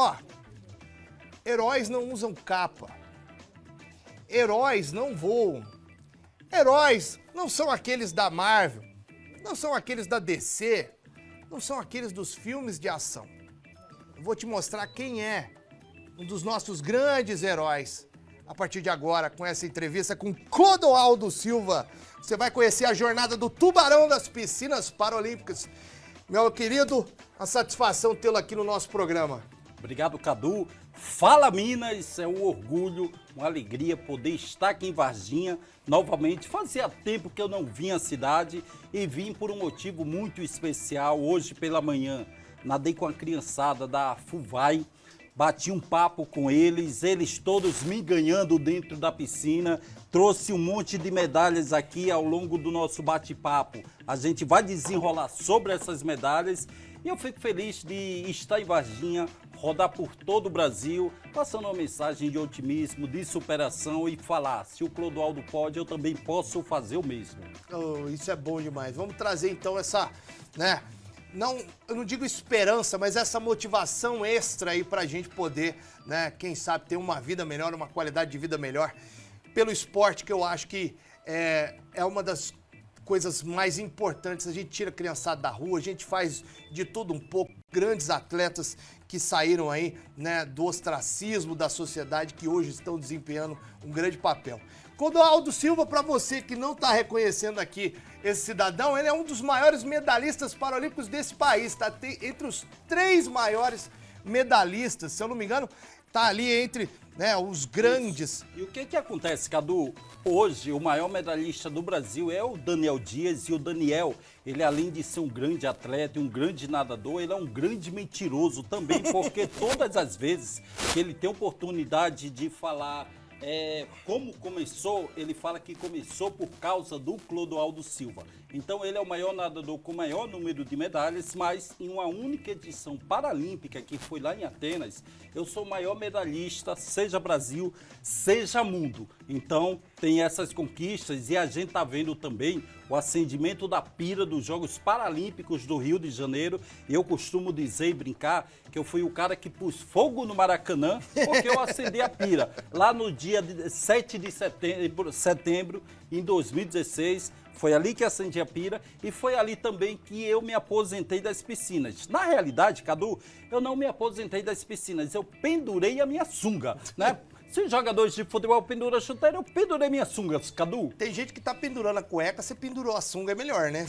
Ó, heróis não usam capa. Heróis não voam. Heróis não são aqueles da Marvel, não são aqueles da DC, não são aqueles dos filmes de ação. Eu vou te mostrar quem é um dos nossos grandes heróis. A partir de agora, com essa entrevista com Clodoaldo Silva, você vai conhecer a jornada do tubarão das piscinas paralímpicas. Meu querido, a satisfação tê-lo aqui no nosso programa. Obrigado, Cadu. Fala, Minas! É um orgulho, uma alegria poder estar aqui em Varginha novamente. Fazia tempo que eu não vim à cidade e vim por um motivo muito especial. Hoje pela manhã, nadei com a criançada da FUVAI, bati um papo com eles todos me ganhando dentro da piscina. Trouxe um monte de medalhas aqui ao longo do nosso bate-papo. A gente vai desenrolar sobre essas medalhas. E eu fico feliz de estar em Varginha, rodar por todo o Brasil, passando uma mensagem de otimismo, de superação e falar, se o Clodoaldo pode, eu também posso fazer o mesmo. Oh, isso é bom demais. Vamos trazer então essa, né, eu não digo esperança, mas essa motivação extra aí pra gente poder, né, quem sabe ter uma vida melhor, uma qualidade de vida melhor, pelo esporte, que eu acho que é uma das coisas mais importantes. A gente tira a criançada da rua, a gente faz de tudo um pouco. Grandes atletas que saíram aí, né, do ostracismo da sociedade, que hoje estão desempenhando um grande papel. Clodoaldo Silva, para você que não está reconhecendo aqui esse cidadão, ele é um dos maiores medalhistas paralímpicos desse país, tá entre os 3 maiores medalhistas, se eu não me engano, tá ali entre, né, os grandes. Isso. E o que acontece, Cadu? Hoje, o maior medalhista do Brasil é o Daniel Dias, e o Daniel, ele além de ser um grande atleta e um grande nadador, ele é um grande mentiroso também, porque todas as vezes que ele tem oportunidade de falar como começou, ele fala que começou por causa do Clodoaldo Silva. Então ele é o maior nadador com o maior número de medalhas, mas em uma única edição paralímpica, que foi lá em Atenas, eu sou o maior medalhista, seja Brasil, seja mundo. Então tem essas conquistas e a gente tá vendo também o acendimento da pira dos Jogos Paralímpicos do Rio de Janeiro. Eu costumo dizer e brincar que eu fui o cara que pus fogo no Maracanã porque eu acendi a pira. Lá no dia 7 de setembro, em 2016, foi ali que acendi a pira e foi ali também que eu me aposentei das piscinas. Na realidade, Cadu, eu não me aposentei das piscinas, eu pendurei a minha sunga, né? Se os jogadores de futebol penduram a chuteira, eu pendurei minhas sungas, Cadu. Tem gente que tá pendurando a cueca, você pendurou a sunga, é melhor, né?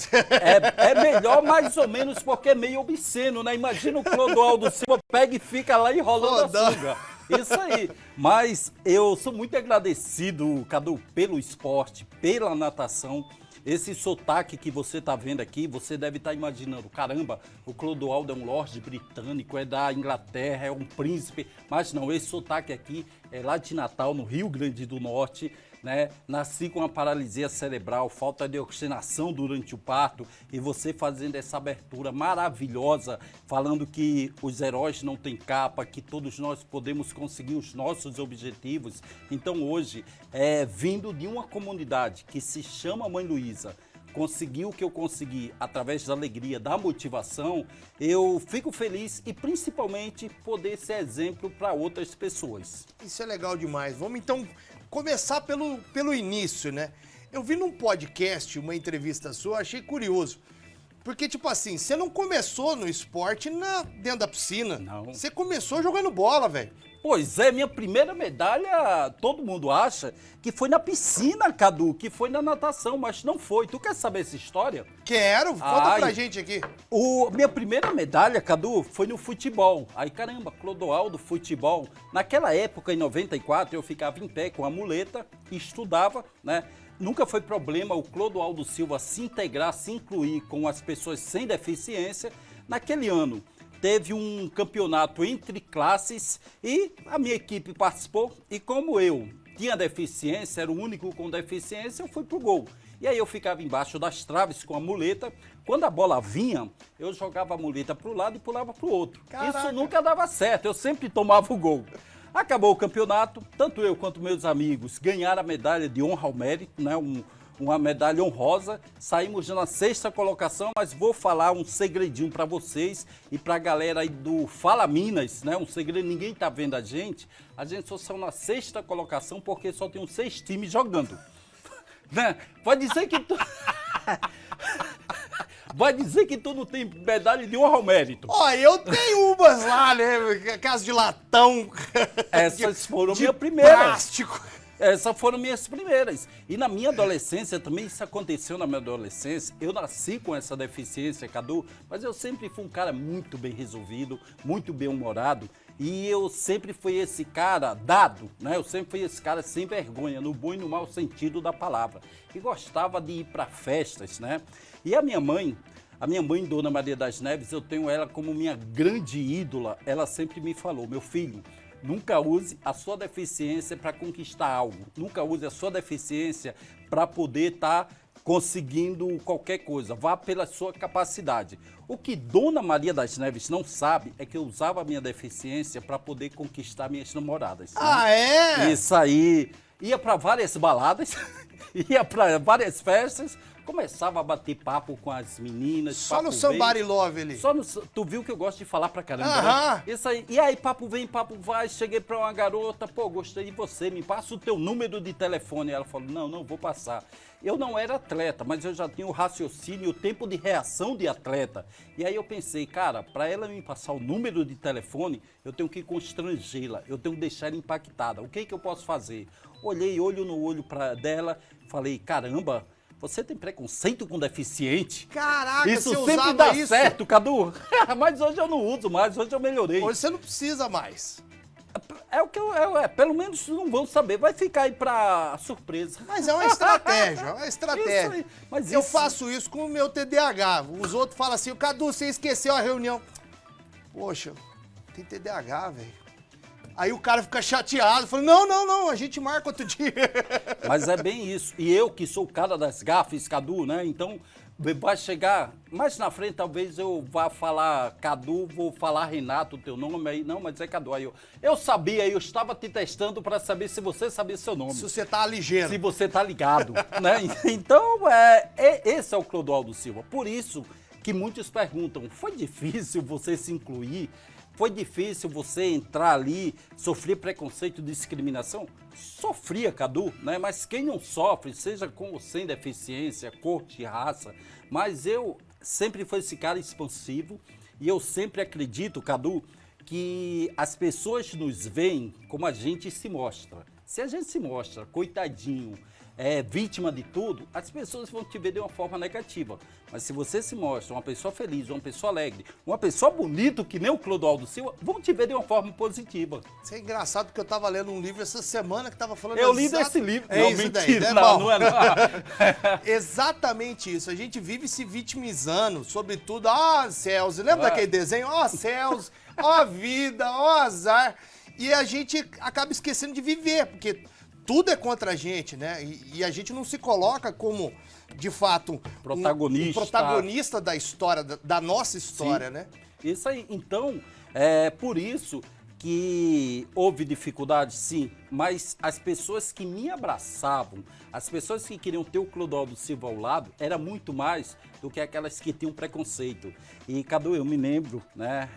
É melhor mais ou menos porque é meio obsceno, né? Imagina o Clodoaldo Silva pega e fica lá enrolando a sunga. Isso aí. Mas eu sou muito agradecido, Cadu, pelo esporte, pela natação. Esse sotaque que você está vendo aqui, você deve estar imaginando, caramba, o Clodoaldo é um lorde britânico, é da Inglaterra, é um príncipe. Mas não, esse sotaque aqui é lá de Natal, no Rio Grande do Norte, né? Nasci com uma paralisia cerebral, falta de oxigenação durante o parto, e você fazendo essa abertura maravilhosa, falando que os heróis não têm capa, que todos nós podemos conseguir os nossos objetivos. Então hoje, vindo de uma comunidade que se chama Mãe Luísa, conseguiu o que eu consegui através da alegria, da motivação, eu fico feliz e principalmente poder ser exemplo para outras pessoas. Isso é legal demais. Vamos então começar pelo início, né? Eu vi num podcast uma entrevista sua, achei curioso. Porque, tipo assim, você não começou no esporte dentro da piscina. Não. Você começou jogando bola, velho. Pois é, minha primeira medalha, todo mundo acha que foi na piscina, Cadu, que foi na natação, mas não foi. Tu quer saber essa história? Quero, conta pra gente aqui. Minha primeira medalha, Cadu, foi no futebol. Aí, caramba, Clodoaldo, futebol. Naquela época, em 94, eu ficava em pé com a muleta e estudava, né? Nunca foi problema o Clodoaldo Silva se integrar, se incluir com as pessoas sem deficiência. Naquele ano, teve um campeonato entre classes e a minha equipe participou. E como eu tinha deficiência, era o único com deficiência, eu fui pro gol. E aí eu ficava embaixo das traves com a muleta. Quando a bola vinha, eu jogava a muleta pro lado e pulava pro outro. Caraca. Isso nunca dava certo, eu sempre tomava o gol. Acabou o campeonato, tanto eu quanto meus amigos ganharam a medalha de honra ao mérito, né? uma medalha honrosa. Saímos na 6ª colocação, mas vou falar um segredinho para vocês e para a galera aí do Fala Minas, né? Um segredo, ninguém tá vendo a gente. A gente só saiu na 6ª colocação porque só tem uns 6 times jogando. Né? Pode dizer que tu... Vai dizer que tu não tem medalha de honra ao mérito. Ó, eu tenho umas lá, né? Casa de latão. Essas foram de minhas primeiras. Plástico. Essas foram minhas primeiras. E na minha adolescência também, isso aconteceu na minha adolescência. Eu nasci com essa deficiência, Cadu, mas eu sempre fui um cara muito bem resolvido, muito bem-humorado. E eu sempre fui esse cara dado, né? Eu sempre fui esse cara sem vergonha, no bom e no mau sentido da palavra. E gostava de ir para festas, né? E a minha mãe, Dona Maria das Neves, eu tenho ela como minha grande ídola. Ela sempre me falou, meu filho, nunca use a sua deficiência para conquistar algo. Nunca use a sua deficiência para poder estar conseguindo qualquer coisa. Vá pela sua capacidade. O que Dona Maria das Neves não sabe é que eu usava a minha deficiência para poder conquistar minhas namoradas. Né? Ah, é? Isso aí. Ia para várias baladas, ia para várias festas, começava a bater papo com as meninas. Só no Somebody Love ali. Só no, tu viu que eu gosto de falar pra caramba, Aham. né? Isso aí. E aí, papo vem, papo vai. Cheguei pra uma garota, pô, gostei de você, me passa o teu número de telefone. Ela falou, não vou passar. Eu não era atleta, mas eu já tinha o raciocínio, o tempo de reação de atleta. E aí eu pensei, cara, pra ela me passar o número de telefone, eu tenho que constrangê-la, eu tenho que deixar ela impactada. O que eu posso fazer? Olhei olho no olho dela, falei, caramba, você tem preconceito com deficiente? Caraca, isso você sempre usava dá isso? certo, Cadu. Mas hoje eu não uso mais, hoje eu melhorei. Hoje você não precisa mais. É o que pelo menos não vão saber, vai ficar aí pra surpresa. Mas é uma estratégia, é uma estratégia. Isso aí, mas eu isso- faço isso com o meu TDAH. Os outros falam assim, Cadu, você esqueceu a reunião. Poxa, tem TDAH, velho. Aí o cara fica chateado, fala, não, a gente marca outro dia. Mas é bem isso. E eu que sou o cara das gafes, Cadu, né? Então vai chegar, mais na frente talvez eu vá falar Cadu, vou falar Renato, o teu nome aí. Não, mas é Cadu. Aí eu sabia, eu estava te testando para saber se você sabia seu nome. Se você tá ligeiro. Se você tá ligado, né? Então, esse é o Clodoaldo Silva. Por isso que muitos perguntam, foi difícil você se incluir? Foi difícil você entrar ali, sofrer preconceito e discriminação? Sofria, Cadu, né? Mas quem não sofre, seja com ou sem deficiência, cor e raça, mas eu sempre fui esse cara expansivo e eu sempre acredito, Cadu, que as pessoas nos veem como a gente se mostra. Se a gente se mostra coitadinho, vítima de tudo, as pessoas vão te ver de uma forma negativa. Mas se você se mostra uma pessoa feliz, uma pessoa alegre, uma pessoa bonita, que nem o Clodoaldo Silva, vão te ver de uma forma positiva. Isso é engraçado porque eu tava lendo um livro essa semana que tava falando... Eu li desse livro. É Não, isso mentira, daí, né, não irmão? é não. Exatamente isso. A gente vive se vitimizando, sobretudo, céus. Lembra daquele desenho? Céus, a vida, azar. E a gente acaba esquecendo de viver, porque tudo é contra a gente, né? E a gente não se coloca como, de fato, um protagonista da história, da nossa história, Sim. né? Isso aí. Então, é por isso que houve dificuldade, sim, mas as pessoas que me abraçavam, as pessoas que queriam ter o Clodoaldo Silva ao lado, era muito mais do que aquelas que tinham preconceito. E, Cadu, eu me lembro, né,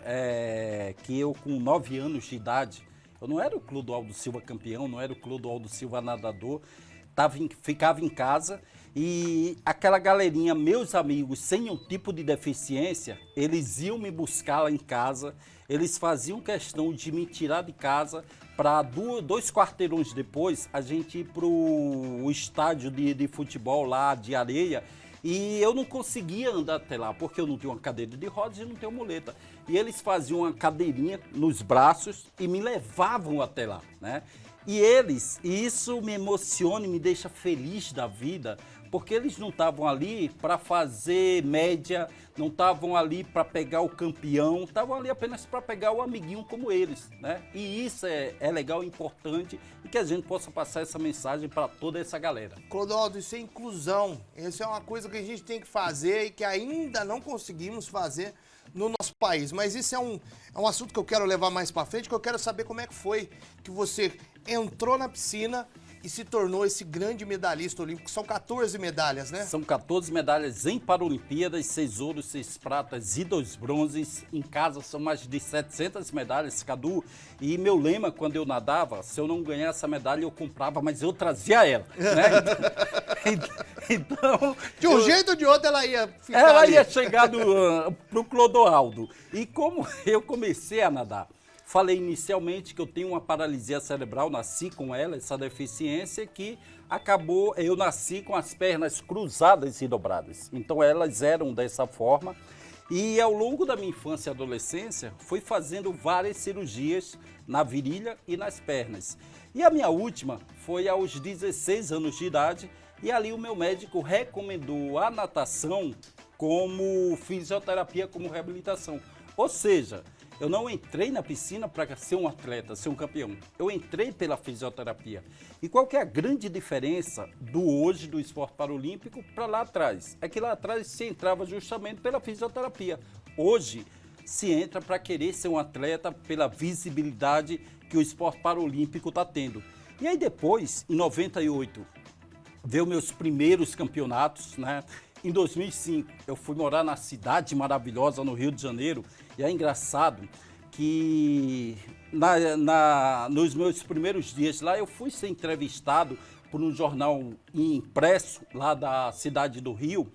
que eu com 9 anos de idade, eu não era o Clodoaldo Silva campeão, não era o Clodoaldo Silva nadador, ficava em casa e aquela galerinha, meus amigos, sem nenhum tipo de deficiência, eles iam me buscar lá em casa, eles faziam questão de me tirar de casa para 2 quarteirões depois a gente ir para o estádio de futebol lá de areia. E eu não conseguia andar até lá, porque eu não tenho uma cadeira de rodas e não tenho muleta. E eles faziam uma cadeirinha nos braços e me levavam até lá, né? E isso me emociona e me deixa feliz da vida, porque eles não estavam ali para fazer média, não estavam ali para pegar o campeão, estavam ali apenas para pegar o amiguinho como eles, né? E isso é legal, importante, e que a gente possa passar essa mensagem para toda essa galera. Clodoaldo, isso é inclusão. Isso é uma coisa que a gente tem que fazer e que ainda não conseguimos fazer no nosso país. Mas isso é um assunto que eu quero levar mais para frente, que eu quero saber como é que foi que você entrou na piscina e se tornou esse grande medalhista olímpico. São 14 medalhas, né? São 14 medalhas em Paralimpíadas, 6 ouros, 6 pratas e 2 bronzes. Em casa são mais de 700 medalhas, Cadu. E meu lema, quando eu nadava, se eu não ganhasse essa medalha, eu comprava, mas eu trazia ela, né? Então... De um jeito ou de outro, ela ia ficar Ela ali. ia chegar pro Clodoaldo. E como eu comecei a nadar, falei inicialmente que eu tenho uma paralisia cerebral, nasci com ela, essa deficiência que acabou, eu nasci com as pernas cruzadas e dobradas. Então elas eram dessa forma. E ao longo da minha infância e adolescência, fui fazendo várias cirurgias na virilha e nas pernas. E a minha última foi aos 16 anos de idade, e ali o meu médico recomendou a natação como fisioterapia, como reabilitação. Ou seja, eu não entrei na piscina para ser um atleta, ser um campeão. Eu entrei pela fisioterapia. E qual que é a grande diferença do hoje do esporte paralímpico para lá atrás? É que lá atrás se entrava justamente pela fisioterapia. Hoje se entra para querer ser um atleta pela visibilidade que o esporte paralímpico está tendo. E aí depois, em 98, veio meus primeiros campeonatos, né? Em 2005, eu fui morar na cidade maravilhosa, no Rio de Janeiro, e é engraçado que nos meus primeiros dias lá, eu fui ser entrevistado por um jornal impresso lá da cidade do Rio,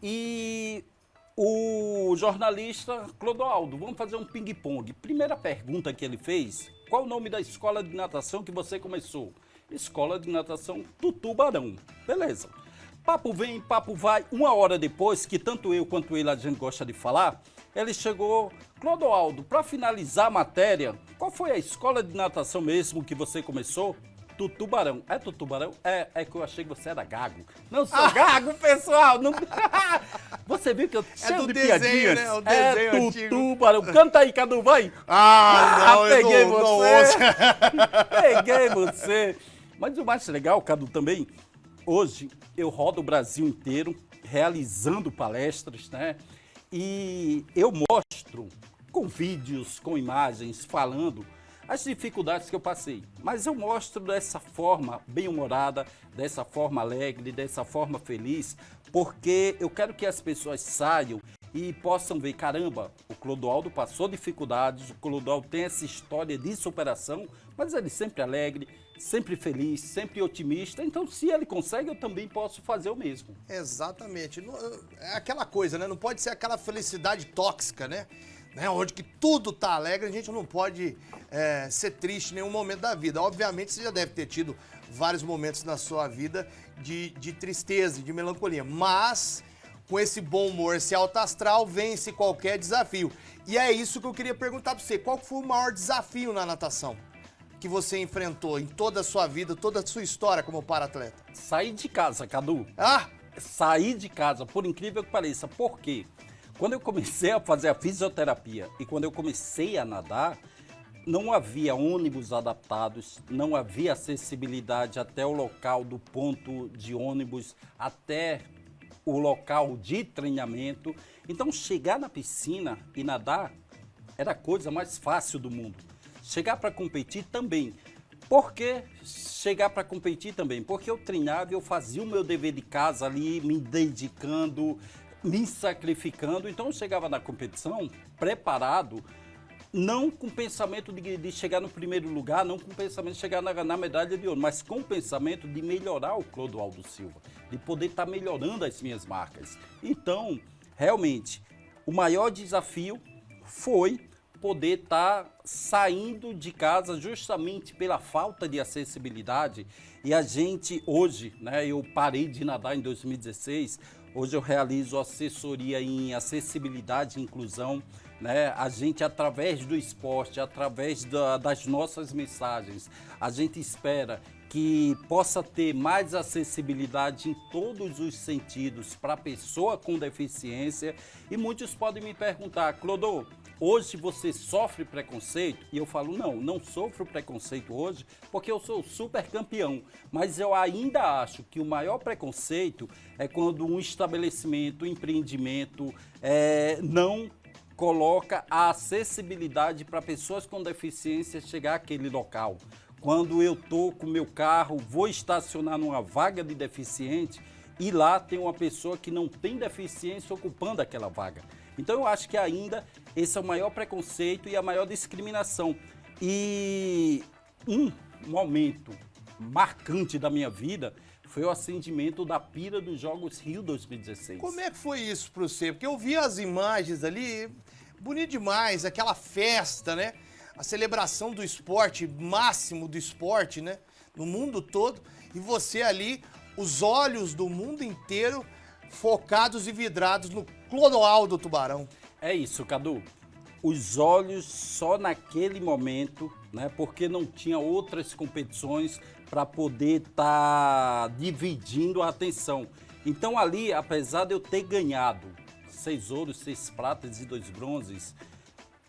e o jornalista Clodoaldo, vamos fazer um ping-pong. Primeira pergunta que ele fez, qual o nome da escola de natação que você começou? Escola de Natação Tutubarão. Beleza. Papo vem, papo vai. Uma hora depois, que tanto eu quanto ele a gente gosta de falar, ele chegou, Clodoaldo, para finalizar a matéria, qual foi a escola de natação mesmo que você começou? Tutubarão. É Tutubarão? É que eu achei que você era gago. Não sou gago, pessoal. Não... Você viu que eu cheio de desenho, piadinhas. né? O desenho antigo. Tutubarão. Canta aí, Cadu, vai. Não, peguei eu você. não ouço. Peguei você. Mas o mais legal, Cadu, também, hoje eu rodo o Brasil inteiro realizando palestras, né? E eu mostro com vídeos, com imagens, falando as dificuldades que eu passei. Mas eu mostro dessa forma bem-humorada, dessa forma alegre, dessa forma feliz, porque eu quero que as pessoas saiam e possam ver, caramba, o Clodoaldo passou dificuldades, o Clodoaldo tem essa história de superação, mas ele sempre alegre, sempre feliz, sempre otimista. Então, se ele consegue, eu também posso fazer o mesmo. Exatamente. É aquela coisa, né? Não pode ser aquela felicidade tóxica, né? Onde que tudo tá alegre, a gente não pode ser triste em nenhum momento da vida. Obviamente, você já deve ter tido vários momentos na sua vida de tristeza, de melancolia, mas com esse bom humor, esse alto astral, vence qualquer desafio. E é isso que eu queria perguntar pra você. Qual foi o maior desafio na natação que você enfrentou em toda a sua vida, toda a sua história como para-atleta? Sair de casa, Cadu. Ah! Sair de casa, por incrível que pareça. Por quê? Quando eu comecei a fazer a fisioterapia e quando eu comecei a nadar, não havia ônibus adaptados, não havia acessibilidade até o local do ponto de ônibus, até o local de treinamento. Então, chegar na piscina e nadar era a coisa mais fácil do mundo. Chegar para competir também. Por que chegar para competir também? Porque eu treinava, eu fazia o meu dever de casa ali, me dedicando, me sacrificando. Então, eu chegava na competição preparado, não com o pensamento de chegar no primeiro lugar, não com o pensamento de chegar na medalha de ouro, mas com o pensamento de melhorar o Clodoaldo Silva, de poder estar melhorando as minhas marcas. Então, realmente, o maior desafio foi poder estar saindo de casa justamente pela falta de acessibilidade. E a gente hoje, né, eu parei de nadar em 2016, hoje eu realizo assessoria em acessibilidade e inclusão, né? A gente, através do esporte, através das nossas mensagens, a gente espera que possa ter mais acessibilidade em todos os sentidos para a pessoa com deficiência. E muitos podem me perguntar, Clodô, hoje você sofre preconceito? E eu falo, não sofro preconceito hoje, porque eu sou super campeão. Mas eu ainda acho que o maior preconceito é quando um estabelecimento, um empreendimento não coloca a acessibilidade para pessoas com deficiência chegar àquele local. quando eu tô com o meu carro, vou estacionar numa vaga de deficiente e lá tem uma pessoa que não tem deficiência ocupando aquela vaga. Então eu acho que ainda esse é o maior preconceito e a maior discriminação. E um momento marcante da minha vida foi o acendimento da pira dos Jogos Rio 2016. Como é que foi isso para você? Porque eu vi as imagens ali, bonito demais, aquela festa, né? A celebração do esporte, máximo do esporte, né? No mundo todo. E você ali, os olhos do mundo inteiro focados e vidrados no clodoal do Tubarão. É isso, Cadu. Os olhos só naquele momento, né? Porque não tinha outras competições para poder estar dividindo a atenção. Então ali, apesar de eu ter ganhado 6 ouros, 6 pratas e 2 bronzes,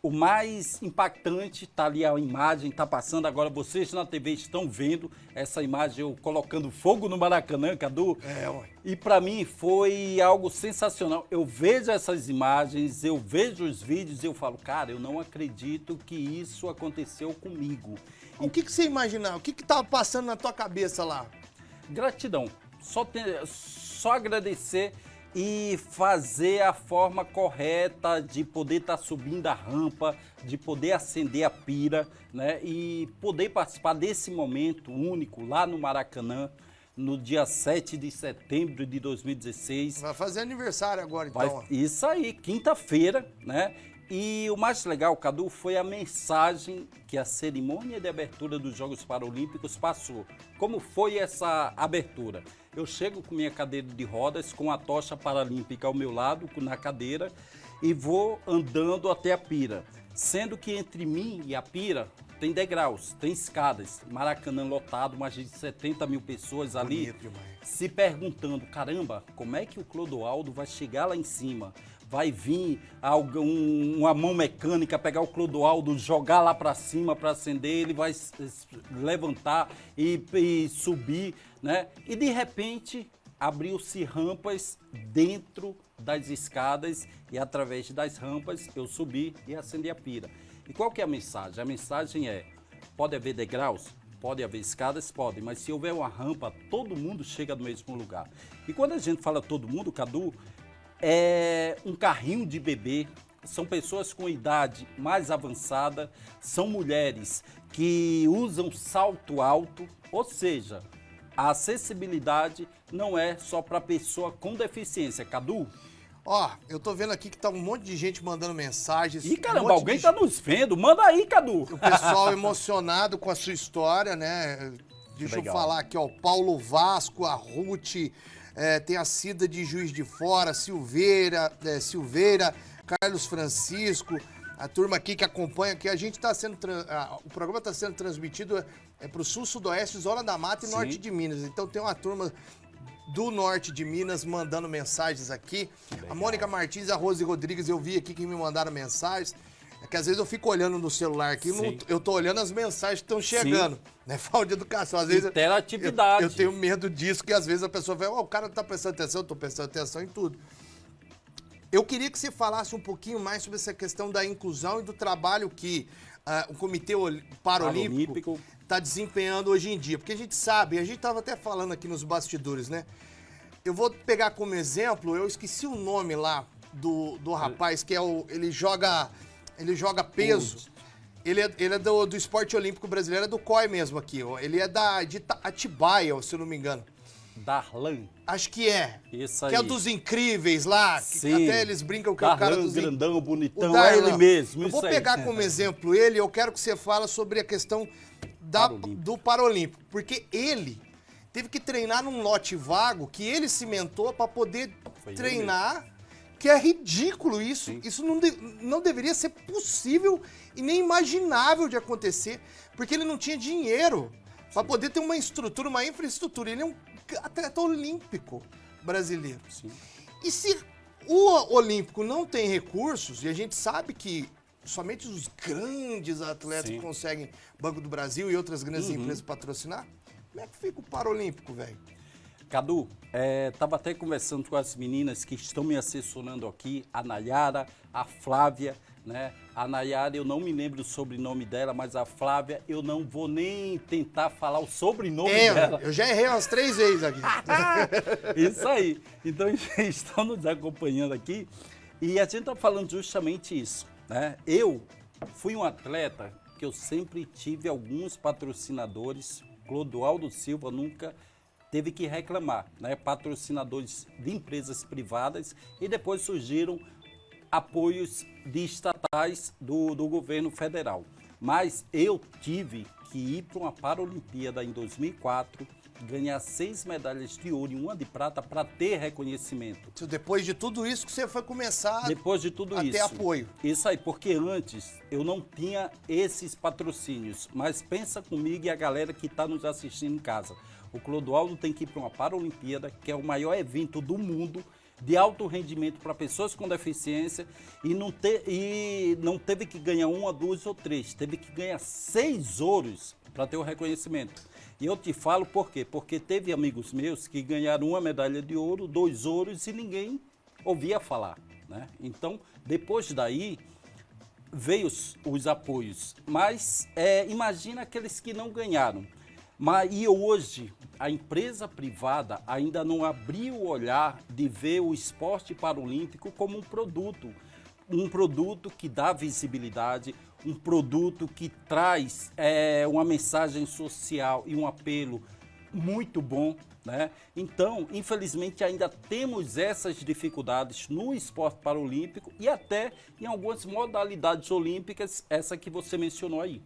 o mais impactante, tá ali a imagem, tá passando agora, vocês na TV estão vendo essa imagem, eu colocando fogo no Maracanã, Cadu. Ué. E para mim foi algo sensacional. Eu vejo essas imagens, eu vejo os vídeos e eu falo, cara, eu não acredito que isso aconteceu comigo. O que você imaginava? O que tava passando na tua cabeça lá? Gratidão, só agradecer e fazer a forma correta de poder estar subindo a rampa, de poder acender a pira, né? E poder participar desse momento único lá no Maracanã, no dia 7 de setembro de 2016. Vai fazer aniversário agora, então. Isso aí, quinta-feira, né? E o mais legal, Cadu, foi a mensagem que a cerimônia de abertura dos Jogos Paralímpicos passou. Como foi essa abertura? Eu chego com minha cadeira de rodas, com a tocha paralímpica ao meu lado, na cadeira, e vou andando até a pira. Sendo que entre mim e a pira tem degraus, tem escadas. Maracanã lotado, mais de 70 mil pessoas ali, se perguntando, caramba, como é que o Clodoaldo vai chegar lá em cima? Vai vir uma mão mecânica, pegar o Clodoaldo, jogar lá para cima para acender, ele vai levantar e subir, né? E de repente abriu-se rampas dentro das escadas e através das rampas eu subi e acendi a pira. E qual que é a mensagem? A mensagem é, pode haver degraus? Pode haver escadas? Pode, mas se houver uma rampa, todo mundo chega no mesmo lugar. E quando a gente fala todo mundo, Cadu, é um carrinho de bebê, são pessoas com idade mais avançada, são mulheres que usam salto alto, ou seja, a acessibilidade não é só para pessoa com deficiência. Cadu? Ó, eu tô vendo aqui que tá um monte de gente mandando mensagens. Ih, caramba, alguém tá nos vendo, manda aí, Cadu. O pessoal emocionado com a sua história, né? Deixa eu falar aqui, ó, Paulo Vasco, a Ruth... tem a Cida de Juiz de Fora, Silveira, Carlos Francisco, a turma aqui que acompanha, que a gente está sendo, o programa está sendo transmitido para o sul, sudoeste, Zona da Mata e Sim. norte de Minas. Então tem uma turma do norte de Minas mandando mensagens aqui. A Mônica Martins, a Rose Rodrigues, eu vi aqui que me mandaram mensagens. É que às vezes eu fico olhando no celular aqui, eu tô olhando as mensagens que estão chegando, né? Falta de educação. Às vezes interatividade. Eu tenho medo disso, que às vezes a pessoa fala, o cara não tá prestando atenção, eu tô prestando atenção em tudo. Eu queria que você falasse um pouquinho mais sobre essa questão da inclusão e do trabalho que o Comitê Paralímpico está desempenhando hoje em dia. Porque a gente sabe, a gente estava até falando aqui nos bastidores, né? Eu vou pegar como exemplo, eu esqueci o nome lá do rapaz, que é ele joga peso. Ele é do esporte olímpico brasileiro, é do COI mesmo aqui. Ó. Ele é de Atibaia, se eu não me engano. Darlan. Acho que é. Isso aí. Que é dos incríveis lá. Sim. Até eles brincam que é o cara dos grandão, bonitão, Darlan. é ele mesmo. Eu vou pegar como exemplo ele, eu quero que você fale sobre a questão do Paralímpico. Porque ele teve que treinar num lote vago que ele cimentou para poder treinar. Que é ridículo isso. Sim. Isso não deveria ser possível e nem imaginável de acontecer, porque ele não tinha dinheiro para poder ter uma estrutura, uma infraestrutura. Ele é um atleta olímpico brasileiro. Sim. E se o olímpico não tem recursos, e a gente sabe que somente os grandes atletas conseguem Banco do Brasil e outras grandes empresas patrocinar, como é que fica o Paralímpico, velho? Cadu, estava até conversando com as meninas que estão me assessorando aqui, a Nayara, a Flávia, né? A Nayara, eu não me lembro o sobrenome dela, mas a Flávia, eu não vou nem tentar falar o sobrenome dela. Eu já errei umas 3 vezes aqui. Isso aí. Então, eles estão nos acompanhando aqui e a gente está falando justamente isso, né? Eu fui um atleta que eu sempre tive alguns patrocinadores. Clodoaldo Silva nunca teve que reclamar, né? Patrocinadores de empresas privadas e depois surgiram apoios de estatais do governo federal. Mas eu tive que ir para uma Paralimpíada em 2004, ganhar 6 medalhas de ouro e 1 de prata para ter reconhecimento. Depois de tudo isso que você foi começar Depois de tudo a isso, ter apoio. Isso aí, porque antes eu não tinha esses patrocínios. Mas pensa comigo e a galera que está nos assistindo em casa. O Clodoaldo tem que ir para uma Paralimpíada, que é o maior evento do mundo, de alto rendimento para pessoas com deficiência, e não teve que ganhar 1, 2 ou 3, teve que ganhar 6 ouros para ter o reconhecimento. E eu te falo por quê? Porque teve amigos meus que ganharam 1 medalha de ouro, 2 ouros e ninguém ouvia falar, né? Então, depois daí, veio os apoios. Mas imagina aqueles que não ganharam. E hoje, a empresa privada ainda não abriu o olhar de ver o esporte paralímpico como um produto que dá visibilidade, um produto que traz uma mensagem social e um apelo muito bom, né? Então, infelizmente, ainda temos essas dificuldades no esporte paralímpico e até em algumas modalidades olímpicas, essa que você mencionou aí.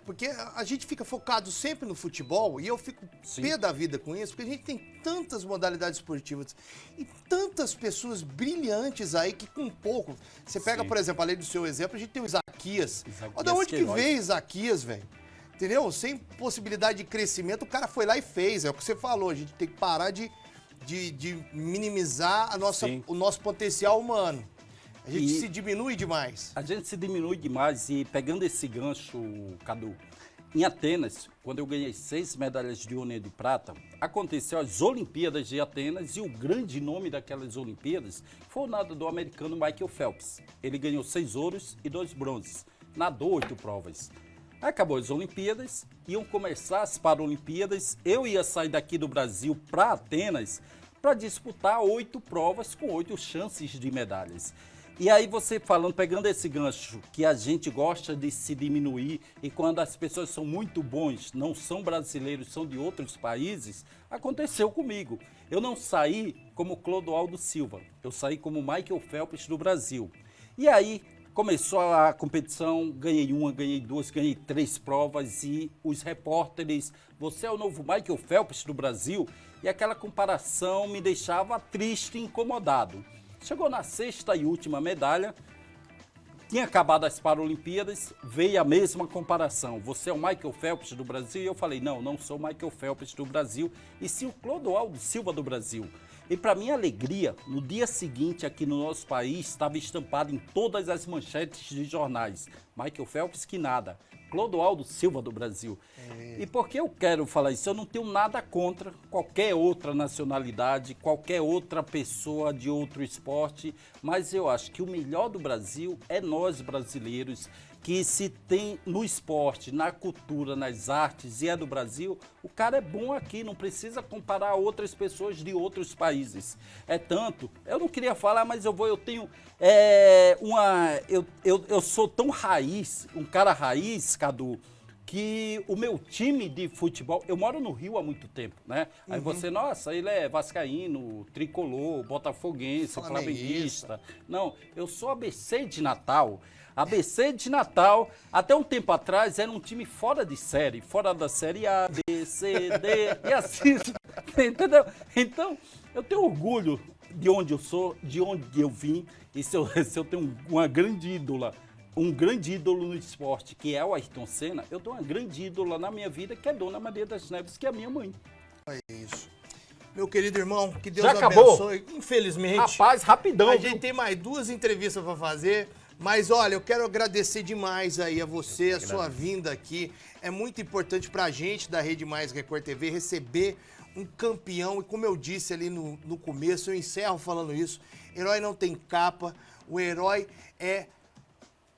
Porque a gente fica focado sempre no futebol e eu fico pé da vida com isso, porque a gente tem tantas modalidades esportivas e tantas pessoas brilhantes aí que com pouco... Você pega, por exemplo, além do seu exemplo, a gente tem o Isaquias. Olha de onde que veio Isaquias, velho? Entendeu? Sem possibilidade de crescimento, o cara foi lá e fez. É o que você falou, a gente tem que parar de minimizar o nosso potencial humano. A gente se diminui demais. A gente se diminui demais e pegando esse gancho, Cadu, em Atenas, quando eu ganhei 6 medalhas de ouro e de prata, aconteceu as Olimpíadas de Atenas e o grande nome daquelas Olimpíadas foi o nadador americano Michael Phelps. Ele ganhou 6 ouros e 2 bronzes, nadou 8 provas. Acabou as Olimpíadas, iam começar as Paralimpíadas, eu ia sair daqui do Brasil para Atenas para disputar 8 provas com 8 chances de medalhas. E aí você falando, pegando esse gancho, que a gente gosta de se diminuir e quando as pessoas são muito bons, não são brasileiros, são de outros países, aconteceu comigo. Eu não saí como Clodoaldo Silva, eu saí como Michael Phelps do Brasil. E aí começou a competição, ganhei 1, ganhei 2, ganhei 3 provas e os repórteres, você é o novo Michael Phelps do Brasil? E aquela comparação me deixava triste e incomodado. Chegou na 6ª e última medalha, tinha acabado as Paralimpíadas, veio a mesma comparação. Você é o Michael Phelps do Brasil? E eu falei, não sou o Michael Phelps do Brasil, e sim o Clodoaldo Silva do Brasil. E para minha alegria, no dia seguinte aqui no nosso país, estava estampado em todas as manchetes de jornais. Michael Phelps que nada, Clodoaldo Silva do Brasil. E por que eu quero falar isso? Eu não tenho nada contra qualquer outra nacionalidade, qualquer outra pessoa de outro esporte, mas eu acho que o melhor do Brasil é nós brasileiros, que se tem no esporte, na cultura, nas artes e é do Brasil, o cara é bom aqui, não precisa comparar a outras pessoas de outros países. É tanto, eu não queria falar, mas eu tenho eu sou tão raiz, um cara raiz, Cadu, que o meu time de futebol, eu moro no Rio há muito tempo, né? Aí você, nossa, ele é vascaíno, tricolor, botafoguense, flamenguista. Não, eu sou ABC de Natal. ABC de Natal, até um tempo atrás, era um time fora de série, fora da série A, B, C, D, e assim, entendeu? Então, eu tenho orgulho de onde eu sou, de onde eu vim, e se eu tenho uma grande ídola, um grande ídolo no esporte, que é o Ayrton Senna, eu tenho uma grande ídola na minha vida, que é Dona Maria das Neves, que é a minha mãe. É isso. Meu querido irmão, que Deus Já acabou? abençoe. Infelizmente. Rapaz, rapidão. A gente tem mais 2 entrevistas para fazer. Mas olha, eu quero agradecer demais aí a você, a sua vinda aqui. É muito importante pra gente da Rede Mais Record TV receber um campeão. E como eu disse ali no começo, eu encerro falando isso. Herói não tem capa, o herói é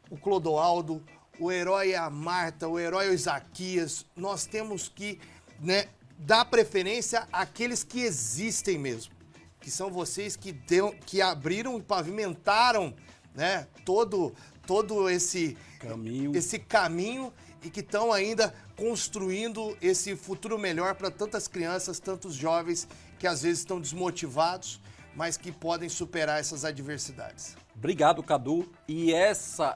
o Clodoaldo, o herói é a Marta, o herói é o Isaquias. Nós temos que, né, dar preferência àqueles que existem mesmo, que são vocês que abriram e pavimentaram, né, todo esse caminho e que estão ainda construindo esse futuro melhor para tantas crianças, tantos jovens que às vezes estão desmotivados, mas que podem superar essas adversidades. Obrigado, Cadu. E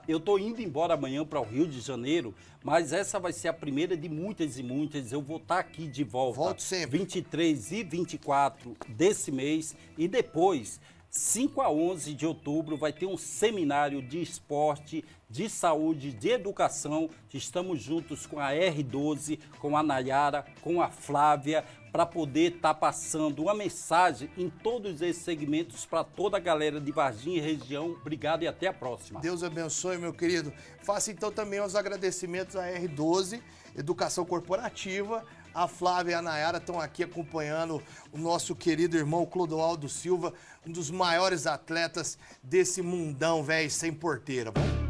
eu tô indo embora amanhã para o Rio de Janeiro, mas essa vai ser a primeira de muitas e muitas. Eu vou estar aqui de volta. Volto sempre. 23 e 24 desse mês e depois 5 a 11 de outubro vai ter um seminário de esporte, de saúde, de educação. Estamos juntos com a R12, com a Nayara, com a Flávia, para poder estar passando uma mensagem em todos esses segmentos para toda a galera de Varginha e região. Obrigado e até a próxima. Deus abençoe, meu querido. Faça então também os agradecimentos à R12, Educação Corporativa. A Flávia e a Nayara estão aqui acompanhando o nosso querido irmão Clodoaldo Silva, um dos maiores atletas desse mundão, velho, sem porteira. Vamos